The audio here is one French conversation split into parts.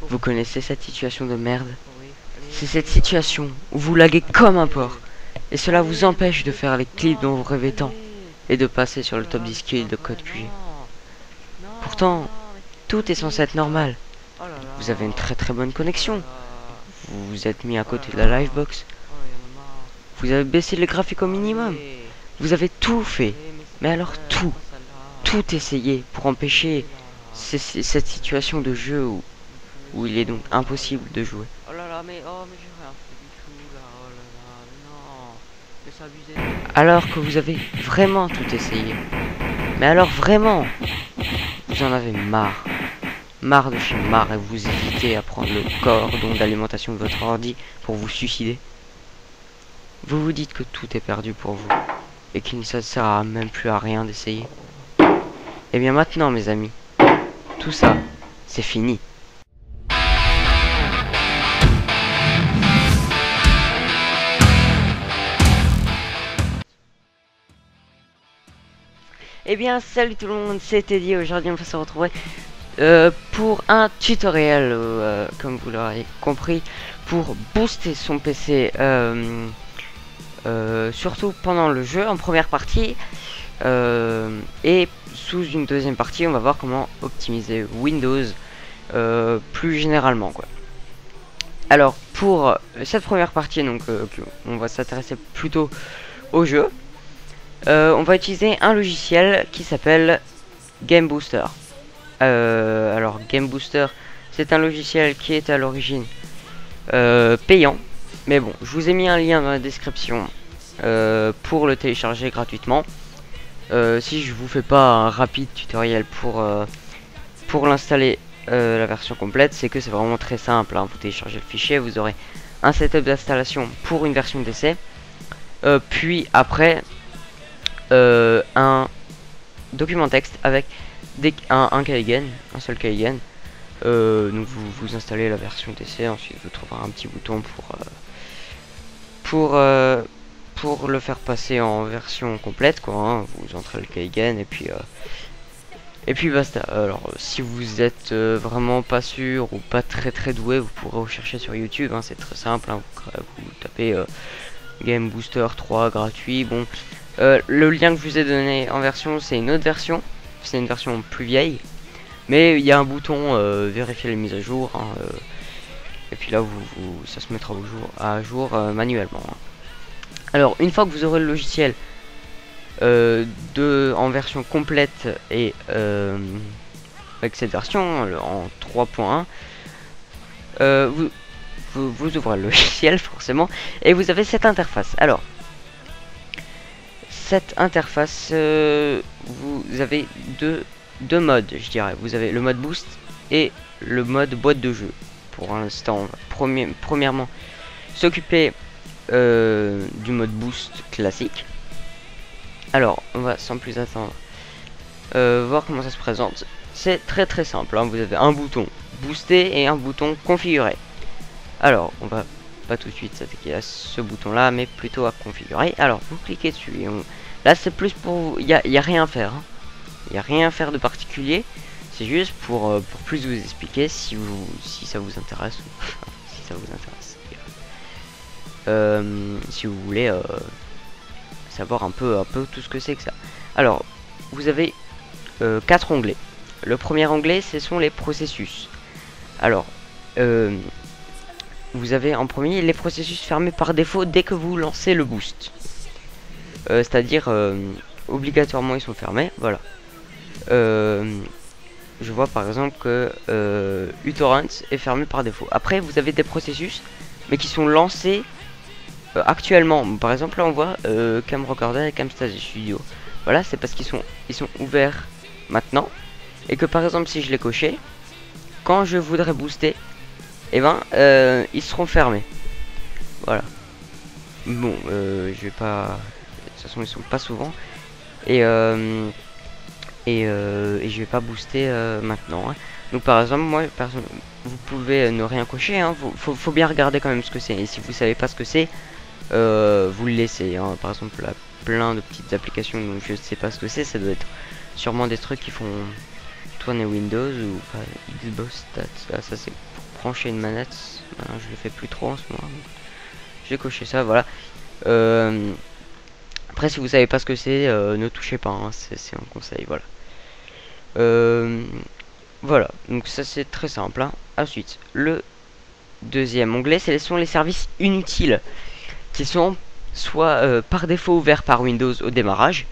Vous connaissez cette situation de merde? C'est cette situation où vous laguez comme un porc. Et cela vous empêche de faire les clips dont vous rêvez tant. Et de passer sur le top 10 kills de code QG. Pourtant, tout est censé être normal. Vous avez une très bonne connexion. Vous vous êtes mis à côté de la livebox. Vous avez baissé les graphiques au minimum. Vous avez tout fait. Mais alors tout essayé pour empêcher cette situation de jeu où il est donc impossible de jouer. Oh là là, mais j'ai rien fait du tout là, oh là là, mais non, mais c'est abusé. Alors que vous avez vraiment tout essayé. Mais alors vraiment, vous en avez marre. Marre de chez marre et vous hésitez à prendre le cordon d'alimentation de votre ordi pour vous suicider. Vous vous dites que tout est perdu pour vous et qu'il ne sert même plus à rien d'essayer. Et bien maintenant mes amis, tout ça, c'est fini. Eh bien salut tout le monde, c'est Teddy. Aujourd'hui on va se retrouver pour un tutoriel, comme vous l'aurez compris, pour booster son PC, surtout pendant le jeu en première partie, et sous une deuxième partie on va voir comment optimiser Windows plus généralement quoi. Alors pour cette première partie donc on va s'intéresser plutôt au jeu. On va utiliser un logiciel qui s'appelle Game Booster. Alors Game Booster, c'est un logiciel qui est à l'origine payant, mais bon, je vous ai mis un lien dans la description pour le télécharger gratuitement. Si je vous fais pas un rapide tutoriel pour l'installer la version complète, c'est que c'est vraiment très simple, hein. Vous téléchargez le fichier, vous aurez un setup d'installation pour une version d'essai, puis après un document texte avec un KIGN, un seul KIGN. Donc vous installez la version d'essai, ensuite vous trouverez un petit bouton pour le faire passer en version complète quoi, hein. Vous entrez le KIGN et puis basta. Alors si vous êtes vraiment pas sûr ou pas très doué, vous pourrez rechercher sur YouTube, hein. C'est très simple, hein. Vous tapez Game Booster 3 gratuit. Bon, le lien que je vous ai donné en version, c'est une autre version, c'est une version plus vieille, mais il y a un bouton vérifier les mises à jour, hein, et puis là ça se mettra à jour manuellement, hein. Alors une fois que vous aurez le logiciel en version complète et avec cette version en 3.1, vous ouvrez le logiciel forcément et vous avez cette interface. Alors cette interface, vous avez deux modes, je dirais. Vous avez le mode boost et le mode boîte de jeu. Pour l'instant, on va premièrement s'occuper du mode boost classique. Alors, on va sans plus attendre voir comment ça se présente. C'est très simple, hein. Vous avez un bouton booster et un bouton configurer. Alors, on va pas tout de suite s'attaquer à ce bouton là, mais plutôt à configurer. Alors, vous cliquez dessus et là c'est plus pour... Il y a rien à faire, hein. Il n'y a rien à faire de particulier. C'est juste pour plus vous expliquer si ça vous intéresse ou si ça vous intéresse. Si vous voulez savoir un peu tout ce que c'est que ça. Alors, vous avez 4 onglets. Le premier onglet, ce sont les processus. Alors, vous avez en premier les processus fermés par défaut dès que vous lancez le boost. C'est-à-dire, obligatoirement, ils sont fermés. Voilà. Je vois par exemple que uTorrent est fermé par défaut. Après, vous avez des processus, mais qui sont lancés actuellement. Par exemple, là, on voit Camrecorder et Camtasia Studio. Voilà, c'est parce qu'ils sont ouverts maintenant. Et que par exemple, si je les cochais, quand je voudrais booster, et ils seront fermés. Voilà. Bon, je vais pas... De toute façon, ils sont pas souvent. Et je vais pas booster maintenant, hein. Donc par exemple, vous pouvez ne rien cocher, hein. Faut bien regarder quand même ce que c'est. Et si vous savez pas ce que c'est, vous le laissez, hein. Par exemple, là, plein de petites applications dont je sais pas ce que c'est. Ça doit être sûrement des trucs qui font tourner Windows ou Xbox Stats. Ça c'est pour brancher une manette. Je le fais plus trop en ce moment. J'ai coché ça, voilà. Après, si vous savez pas ce que c'est, ne touchez pas, hein, c'est un conseil, voilà. Voilà, donc ça c'est très simple, hein. Ensuite, le deuxième onglet, ce sont les services inutiles, qui sont soit par défaut ouverts par Windows au démarrage,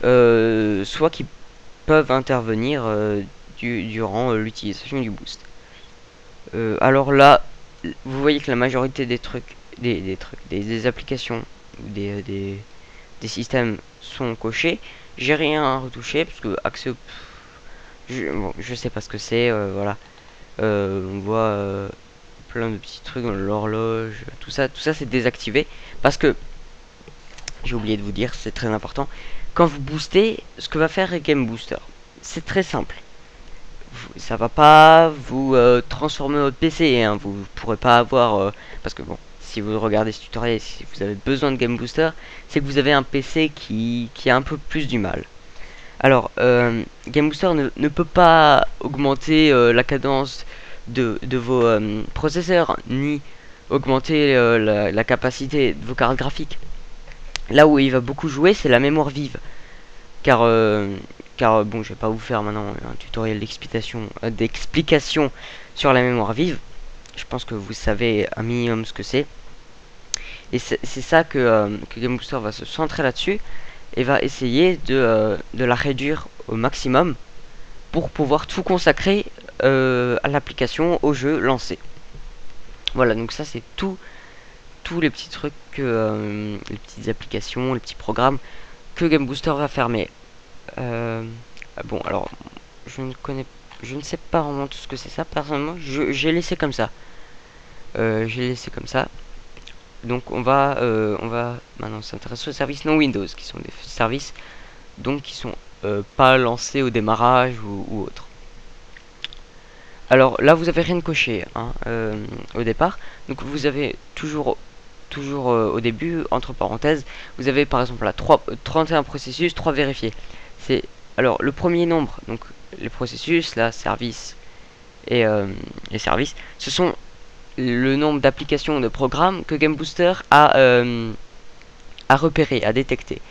soit qui peuvent intervenir durant l'utilisation du boost. Alors là, vous voyez que la majorité des trucs, des applications ou des systèmes sont cochés. J'ai rien à retoucher parce que accès au... bon, je sais pas ce que c'est, voilà. On voit plein de petits trucs dans l'horloge, tout ça c'est désactivé parce que j'ai oublié de vous dire, c'est très important. Quand vous boostez, ce que va faire Game Booster, c'est très simple. Ça va pas vous transformer votre PC, hein. Vous pourrez pas avoir parce que bon, si vous regardez ce tutoriel, si vous avez besoin de Game Booster, c'est que vous avez un PC qui a un peu plus du mal. Alors Game Booster ne peut pas augmenter la cadence de vos processeurs, ni augmenter la capacité de vos cartes graphiques. Là où il va beaucoup jouer, c'est la mémoire vive, car bon, je vais pas vous faire maintenant un tutoriel d'explication sur la mémoire vive. Je pense que vous savez un minimum ce que c'est, et c'est ça que Game Booster va se centrer là-dessus et va essayer de la réduire au maximum pour pouvoir tout consacrer à l'application, au jeu lancé. Voilà, donc ça c'est tous les petits trucs, les petites applications, les petits programmes que Game Booster va fermer. Bon, alors je ne sais pas vraiment tout ce que c'est ça. Personnellement, j'ai laissé comme ça. Donc on va maintenant s'intéresser aux services non Windows, qui sont des services donc qui sont pas lancés au démarrage ou autre. Alors là vous avez rien de coché, hein, au départ. Donc vous avez toujours au début, entre parenthèses, vous avez par exemple là 31 processus, 3 vérifiés. C'est alors le premier nombre, donc les processus, là, service et les services, ce sont le nombre d'applications de programmes que Game Booster a repéré, a détecté.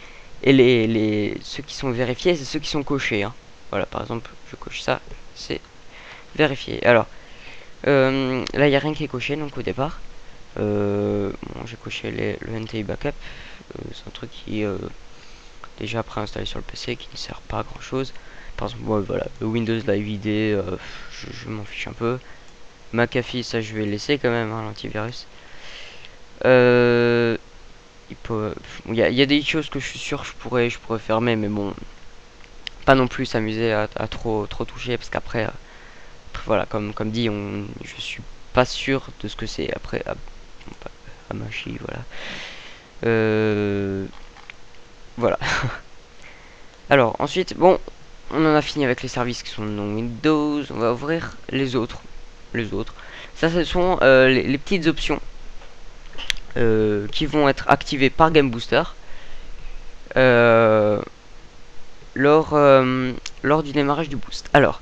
Et ceux qui sont vérifiés, c'est ceux qui sont cochés, hein. Voilà, par exemple, je coche ça, c'est vérifié. Alors, là, il n'y a rien qui est coché, donc au départ. Bon, j'ai coché le NTI Backup. C'est un truc qui est déjà préinstallé sur le PC, qui ne sert pas à grand chose. Par exemple, voilà, le Windows Live ID, je m'en fiche un peu. McAfee, ça je vais laisser quand même, hein, l'antivirus. Il y a des choses que je suis sûr que je pourrais fermer, mais bon, pas non plus s'amuser à trop toucher, parce qu'après, voilà, comme dit, je suis pas sûr de ce que c'est. Après, à Machi, voilà. Voilà. Alors ensuite, bon, on en a fini avec les services qui sont non Windows. On va ouvrir les autres. Ça, ce sont les petites options qui vont être activées par Game Booster lors du démarrage du boost. Alors,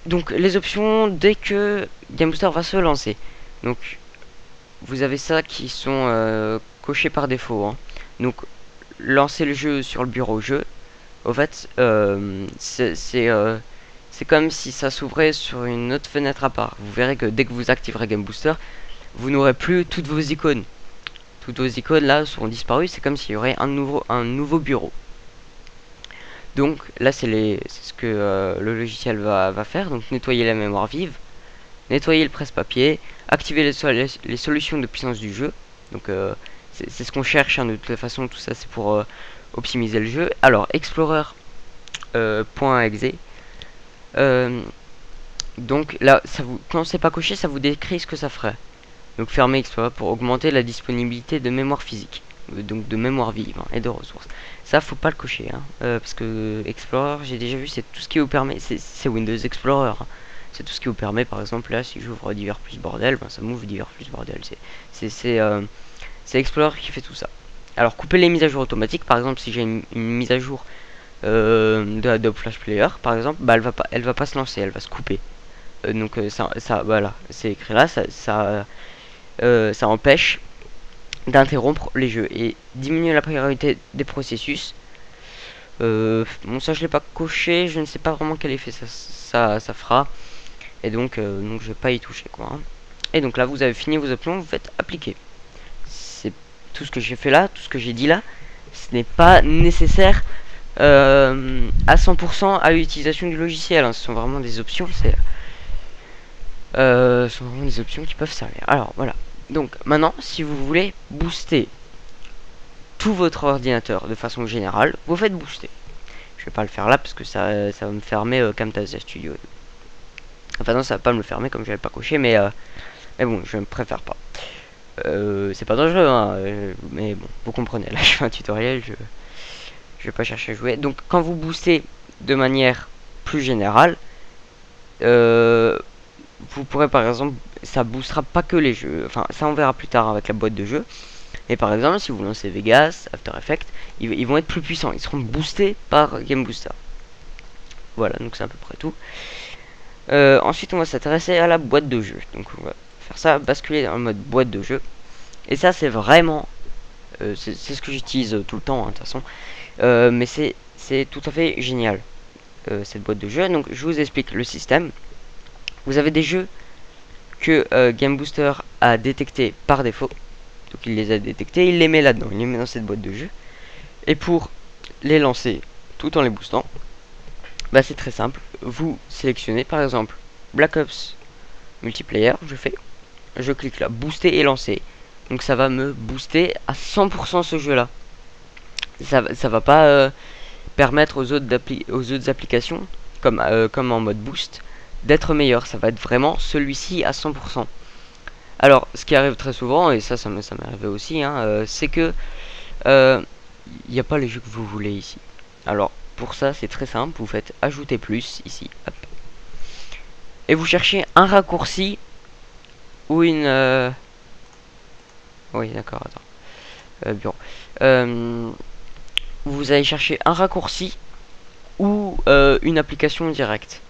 donc les options dès que Game Booster va se lancer. Donc, vous avez ça qui sont cochés par défaut, hein. Donc, lancer le jeu sur le bureau jeu. Au fait, c'est comme si ça s'ouvrait sur une autre fenêtre à part. Vous verrez que dès que vous activerez Game Booster, vous n'aurez plus toutes vos icônes. Toutes vos icônes là seront disparues. C'est comme s'il y aurait un nouveau bureau. Donc là, c'est ce que le logiciel va faire. Donc nettoyer la mémoire vive, nettoyer le presse-papier, activer les solutions de puissance du jeu. Donc c'est ce qu'on cherche, hein, de toute façon. Tout ça, c'est pour optimiser le jeu. Alors Explorer .exe. Donc là, quand c'est pas coché, ça vous décrit ce que ça ferait. Donc fermer Explorer pour augmenter la disponibilité de mémoire physique, donc de mémoire vive, hein, et de ressources. Ça, faut pas le cocher, hein, parce que Explorer, j'ai déjà vu, c'est tout ce qui vous permet, c'est Windows Explorer, hein. C'est tout ce qui vous permet, par exemple là, si j'ouvre divers plus bordel, ben, ça m'ouvre divers plus bordel. C'est Explorer qui fait tout ça. Alors couper les mises à jour automatiques, par exemple si j'ai une mise à jour de Adobe Flash Player par exemple, bah elle va pas se lancer, elle va se couper voilà, c'est écrit là, ça empêche d'interrompre les jeux et diminuer la priorité des processus. Bon, ça je l'ai pas coché, je ne sais pas vraiment quel effet ça fera, et donc je vais pas y toucher quoi, hein. Et donc là vous avez fini vos options, vous faites appliquer. C'est tout ce que j'ai fait là, tout ce que j'ai dit là. Ce n'est pas nécessaire à 100% à l'utilisation du logiciel, hein. Ce sont vraiment des options, ce sont vraiment des options qui peuvent servir. Alors voilà, donc maintenant si vous voulez booster tout votre ordinateur de façon générale, vous faites booster. Je vais pas le faire là parce que ça va me fermer Camtasia Studio. Enfin non, ça va pas me le fermer comme je l'avais pas coché, mais bon, je ne préfère pas. C'est pas dangereux, hein, mais bon, vous comprenez. Là, je fais un tutoriel, je vais pas chercher à jouer. Donc, quand vous boostez de manière plus générale, vous pourrez par exemple, ça boostera pas que les jeux. Enfin, ça on verra plus tard avec la boîte de jeux. Et par exemple, si vous lancez Vegas, After Effects, ils vont être plus puissants. Ils seront boostés par Game Booster. Voilà, donc c'est à peu près tout. Ensuite, on va s'intéresser à la boîte de jeu. Donc, on va faire ça, basculer en mode boîte de jeu. Et ça, c'est vraiment... c'est ce que j'utilise tout le temps, hein, de toute façon. Mais c'est tout à fait génial, cette boîte de jeu. Donc, je vous explique le système. Vous avez des jeux que Game Booster a détecté par défaut. Donc il les a détectés, il les met là-dedans, il les met dans cette boîte de jeu. Et pour les lancer tout en les boostant, bah c'est très simple. Vous sélectionnez par exemple Black Ops Multiplayer, je clique là, booster et lancer. Donc ça va me booster à 100% ce jeu-là. Ça va pas permettre aux autres applications, comme en mode boost, d'être meilleur. Ça va être vraiment celui-ci à 100%. Alors, ce qui arrive très souvent, et ça m'est arrivé aussi, hein, c'est que il n'y a pas les jeux que vous voulez ici. Alors, pour ça, c'est très simple. Vous faites ajouter plus ici, hop, et vous cherchez un raccourci ou une. Oui, d'accord. Attends. Bureau. Vous allez chercher un raccourci ou une application directe.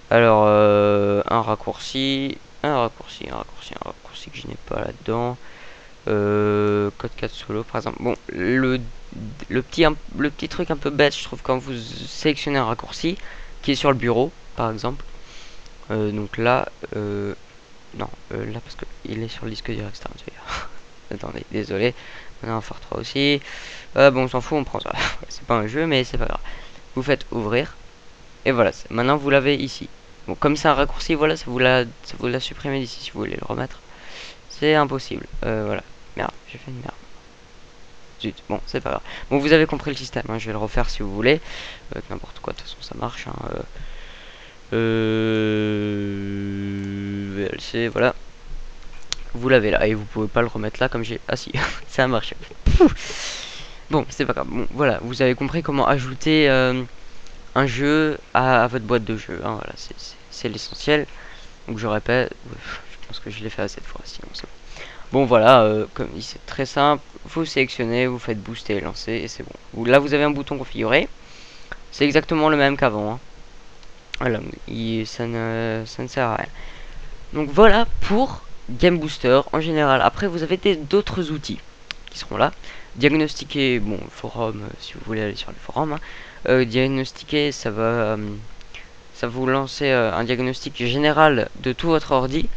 Alors, un raccourci que je n'ai pas là-dedans. Code 4 solo par exemple. Bon, le petit truc un peu bête, je trouve, quand vous sélectionnez un raccourci qui est sur le bureau par exemple. Donc là, non, là parce que il est sur le disque dur externe. Attendez, désolé. On a un Fort 3 aussi. Bon, on s'en fout, on prend ça. C'est pas un jeu, mais c'est pas grave. Vous faites ouvrir. Et voilà, maintenant vous l'avez ici. Bon, comme c'est un raccourci, voilà, ça vous l'a supprimé d'ici si vous voulez le remettre. C'est impossible. Voilà. Merde, j'ai fait une merde. Zut, bon, c'est pas grave. Bon, vous avez compris le système, hein, je vais le refaire si vous voulez. N'importe quoi, de toute façon, ça marche. Hein, VLC, voilà. Vous l'avez là, et vous pouvez pas le remettre là comme j'ai... Ah si, ça a marché. Bon, c'est pas grave. Bon, voilà, vous avez compris comment ajouter un jeu à votre boîte de jeu. Hein, voilà, c'est l'essentiel. Donc je répète, je pense que je l'ai fait assez de fois, sinon c'est bon. Bon voilà, comme dit, c'est très simple. Vous sélectionnez, vous faites booster et lancer, et c'est bon. Là vous avez un bouton configuré. C'est exactement le même qu'avant. Hein. Voilà, ça ne sert à rien. Donc voilà pour Game Booster en général. Après vous avez d'autres outils qui seront là. Diagnostiquer, bon, forum, si vous voulez aller sur le forum. Hein. Diagnostiquer, ça va vous lancer un diagnostic général de tout votre ordi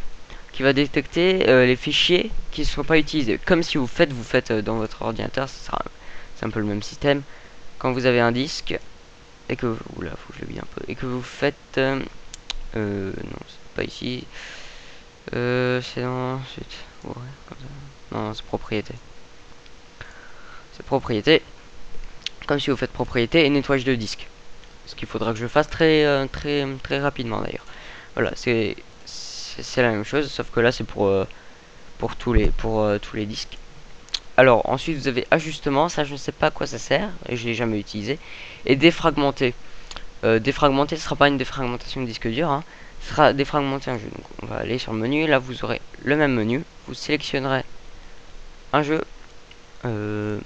qui va détecter les fichiers qui ne sont pas utilisés. Comme si vous faites dans votre ordinateur, c'est un peu le même système. Quand vous avez un disque et que oula, faut que je le vide un peu, et que vous faites non, c'est pas ici. C'est dans ensuite. Ouais, comme ça. Non, c'est propriété. C'est propriété. Comme si vous faites propriété et nettoyage de disque. Ce qu'il faudra que je fasse très rapidement d'ailleurs. Voilà, c'est la même chose, sauf que là c'est pour tous les disques. Alors ensuite vous avez ajustement, ça je ne sais pas à quoi ça sert et je l'ai jamais utilisé. Et défragmenter. Défragmenter, ce sera pas une défragmentation de disque dur, hein, ce sera défragmenter un jeu. Donc on va aller sur le menu, là vous aurez le même menu, vous sélectionnerez un jeu, Call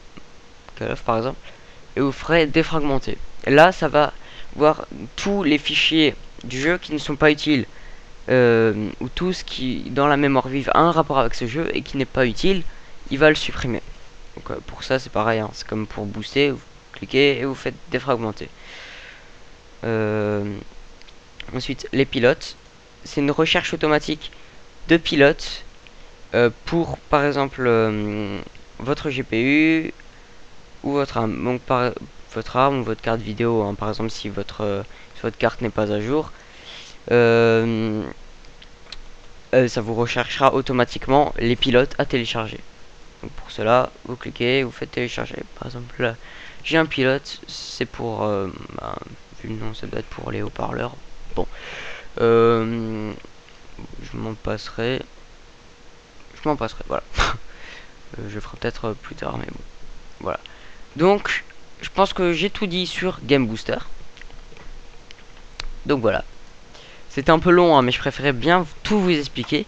of par exemple, et vous ferez défragmenter. Et là ça va voir tous les fichiers du jeu qui ne sont pas utiles. ou tout ce qui dans la mémoire vive a un rapport avec ce jeu et qui n'est pas utile, il va le supprimer. Donc pour ça c'est pareil, hein, c'est comme pour booster, vous cliquez et vous faites défragmenter. Ensuite les pilotes, c'est une recherche automatique de pilotes pour par exemple votre GPU ou votre arme. Donc votre arme ou votre carte vidéo, hein, par exemple si votre carte n'est pas à jour, ça vous recherchera automatiquement les pilotes à télécharger. Donc pour cela, vous cliquez, vous faites télécharger. Par exemple là, j'ai un pilote, c'est pour vu le nom, ça doit être pour les haut-parleurs. Bon, je m'en passerai. Voilà. Je ferai peut-être plus tard, mais bon, voilà. Donc, je pense que j'ai tout dit sur Game Booster. Donc voilà. C'était un peu long, hein, mais je préférais bien tout vous expliquer.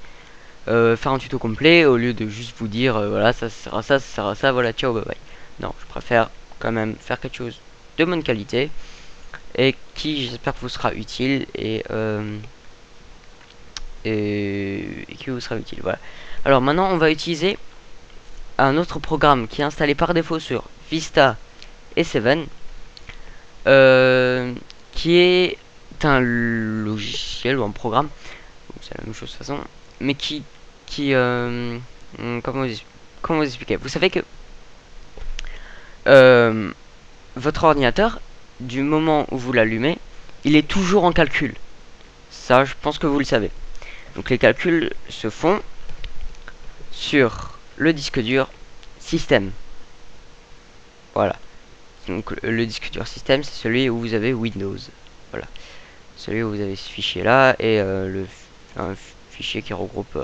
Faire un tuto complet au lieu de juste vous dire voilà, ça sert à ça, ça sert à ça, voilà, ciao, bye bye. Non, je préfère quand même faire quelque chose de bonne qualité et qui, j'espère, vous sera utile et qui vous sera utile. Voilà. Alors maintenant, on va utiliser un autre programme qui est installé par défaut sur Vista et 7, qui est un logiciel ou un programme, c'est la même chose de toute façon, mais comment vous expliquer, vous savez que votre ordinateur, du moment où vous l'allumez, il est toujours en calcul. Ça, je pense que vous le savez. Donc les calculs se font sur le disque dur système. Voilà. Donc le disque dur système, c'est celui où vous avez Windows. Voilà. Celui où vous avez ce fichier là et un fichier qui regroupe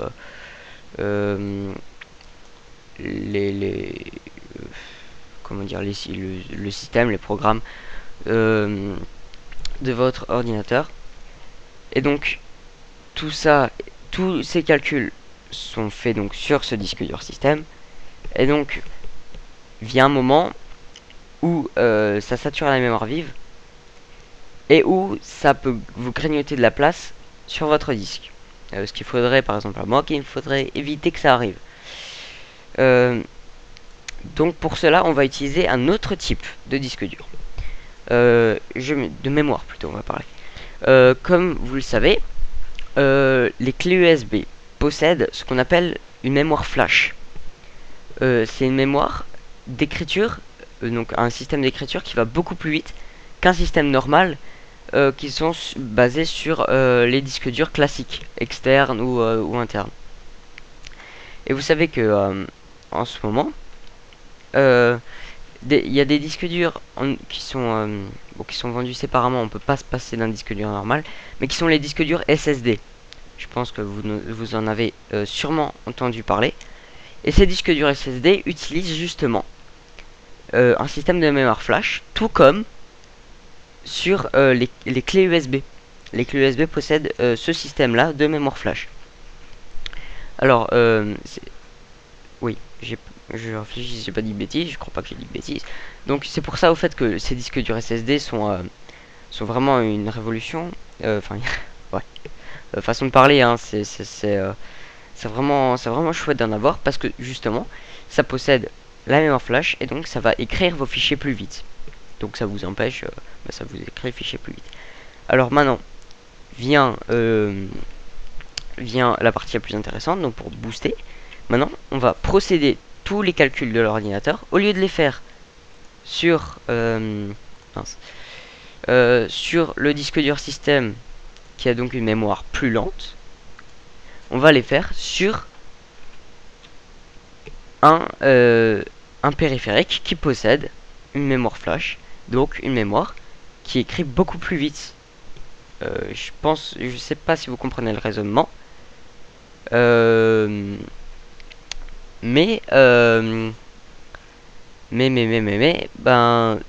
comment dire, le système, les programmes de votre ordinateur. Et donc tout ça, tous ces calculs sont faits donc sur ce disque dur système. Et donc vient un moment où ça sature la mémoire vive et où ça peut vous grignoter de la place sur votre disque. Ce qu'il faudrait, par exemple à moi, qu'il faudrait éviter que ça arrive. Donc pour cela, on va utiliser un autre type de disque dur. De mémoire plutôt, on va parler. Comme vous le savez, les clés USB possèdent ce qu'on appelle une mémoire flash. C'est une mémoire d'écriture, donc un système d'écriture qui va beaucoup plus vite qu'un système normal, qui sont basés sur les disques durs classiques, externes ou internes. Et vous savez que en ce moment, il y a des disques durs qui sont vendus séparément. On peut pas se passer d'un disque dur normal, mais qui sont les disques durs SSD. Je pense que vous en avez sûrement entendu parler. Et ces disques durs SSD utilisent justement un système de mémoire flash, tout comme sur les clés USB. Les clés USB possèdent ce système-là de mémoire flash. Alors, oui, je réfléchis, j'ai pas dit de bêtises, je crois pas que j'ai dit de bêtises. Donc c'est pour ça au fait que ces disques durs SSD sont vraiment une révolution. Enfin, ouais, façon de parler, hein, c'est vraiment chouette d'en avoir parce que justement, ça possède la mémoire flash et donc ça va écrire vos fichiers plus vite. Donc ça vous empêche, ça vous écrit le fichier plus vite. Alors maintenant vient la partie la plus intéressante. Donc pour booster, maintenant on va procéder tous les calculs de l'ordinateur, au lieu de les faire sur sur le disque dur système qui a donc une mémoire plus lente, on va les faire sur un périphérique qui possède une mémoire flash, donc une mémoire qui écrit beaucoup plus vite. Je sais pas si vous comprenez le raisonnement, mais ben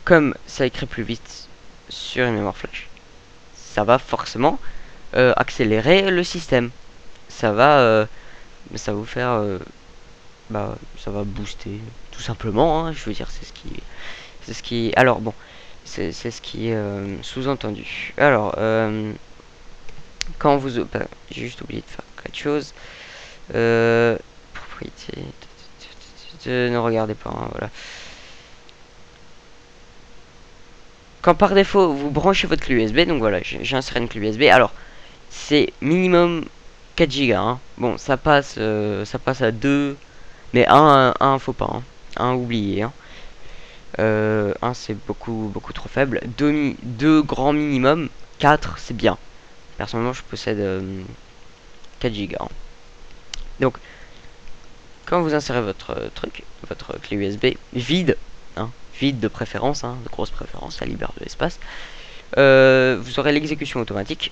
comme ça écrit plus vite sur une mémoire flash, ça va forcément accélérer le système. Ça va vous faire ça va booster tout simplement, hein, je veux dire, c'est ce qui alors bon, c'est ce qui est sous-entendu. Alors quand vous... bah, j'ai juste oublié de faire quelque chose. Propriété... Ne regardez pas, hein, voilà. Quand par défaut vous branchez votre clé USB, donc voilà, j'ai inséré une clé USB. Alors, c'est minimum 4 Go. Hein. Bon, ça passe à 2, mais 1 faut pas. Hein. 1 oublié. Hein. 1 c'est beaucoup trop faible. 2 grands minimum. 4 c'est bien. Personnellement, je possède 4 Go. Hein. Donc, quand vous insérez votre truc, votre clé USB vide, hein, vide de préférence, hein, de grosse préférence, ça libère de l'espace, vous aurez l'exécution automatique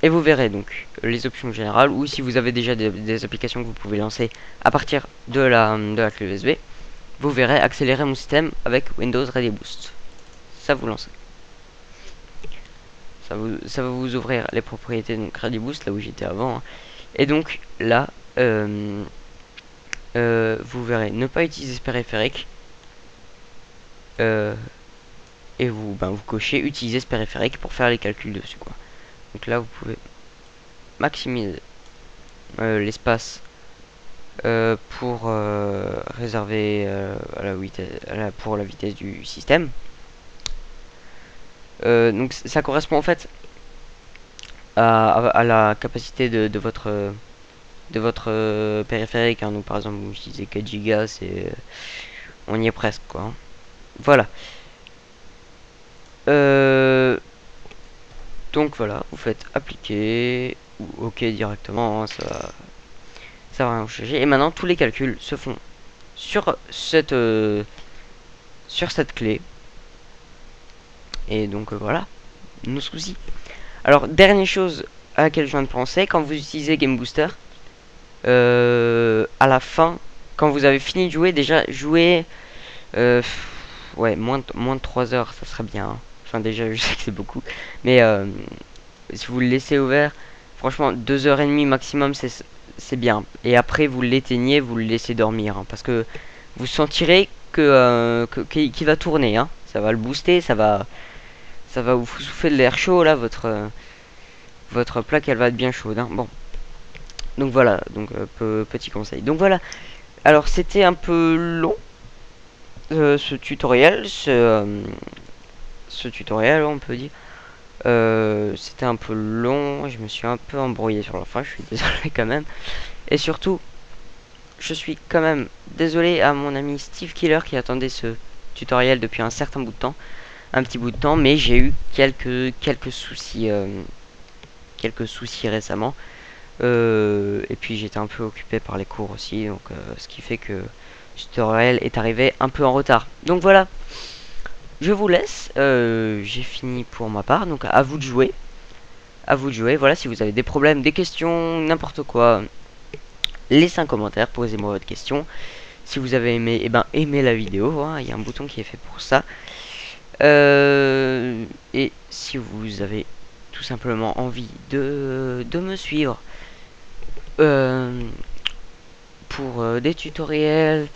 et vous verrez donc les options générales, ou si vous avez déjà des applications que vous pouvez lancer à partir de la clé USB, vous verrez accélérer mon système avec Windows Ready Boost. Ça vous lancez. Ça va vous ouvrir les propriétés donc Ready Boost là où j'étais avant, hein. Et donc là vous verrez ne pas utiliser ce périphérique, et vous cochez utiliser ce périphérique pour faire les calculs dessus, quoi. Donc là vous pouvez maximiser l'espace pour réserver pour la vitesse du système. Donc ça correspond en fait à la capacité de votre périphérique, hein. Donc par exemple vous utilisez 4 Go, c'est on y est presque, quoi, hein. Voilà. Donc voilà, vous faites appliquer ou OK directement, hein, ça va rien changer. Et maintenant tous les calculs se font sur cette clé. Et donc voilà, nos soucis. Alors dernière chose à laquelle je viens de penser, quand vous utilisez Game Booster, à la fin, quand vous avez fini de jouer, déjà jouer ouais, moins de 3 heures, ça serait bien, hein. Enfin déjà je sais que c'est beaucoup, mais si vous le laissez ouvert, franchement 2h30 maximum, c'est bien. Et après vous l'éteignez, vous le laissez dormir, hein, parce que vous sentirez qu'il va tourner, hein. Ça va le booster, ça va vous souffler de l'air chaud là, votre plaque elle va être bien chaude, hein. Bon, donc voilà, donc petit conseil. Donc voilà, alors c'était un peu long ce tutoriel, ce tutoriel on peut dire. C'était un peu long, je me suis un peu embrouillé sur la fin, je suis désolé quand même. Et surtout, je suis quand même désolé à mon ami Steve Killer qui attendait ce tutoriel depuis un certain bout de temps. Un petit bout de temps, mais j'ai eu quelques soucis récemment. Et puis j'étais un peu occupé par les cours aussi, donc ce qui fait que ce tutoriel est arrivé un peu en retard. Donc voilà, je vous laisse, j'ai fini pour ma part, donc à vous de jouer. À vous de jouer, voilà, si vous avez des problèmes, des questions, n'importe quoi, laissez un commentaire, posez-moi votre question. Si vous avez aimé, eh ben aimez la vidéo, hein, il y a un bouton qui est fait pour ça. Et si vous avez tout simplement envie de me suivre pour des tutoriels,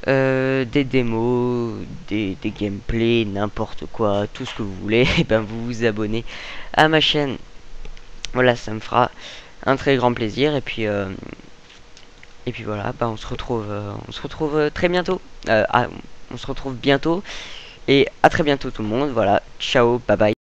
des démos, des gameplays, n'importe quoi, tout ce que vous voulez, et ben vous vous abonnez à ma chaîne. Voilà, ça me fera un très grand plaisir. Et puis voilà, bah on se retrouve très bientôt. On se retrouve bientôt. Et à très bientôt tout le monde. Voilà, ciao, bye bye.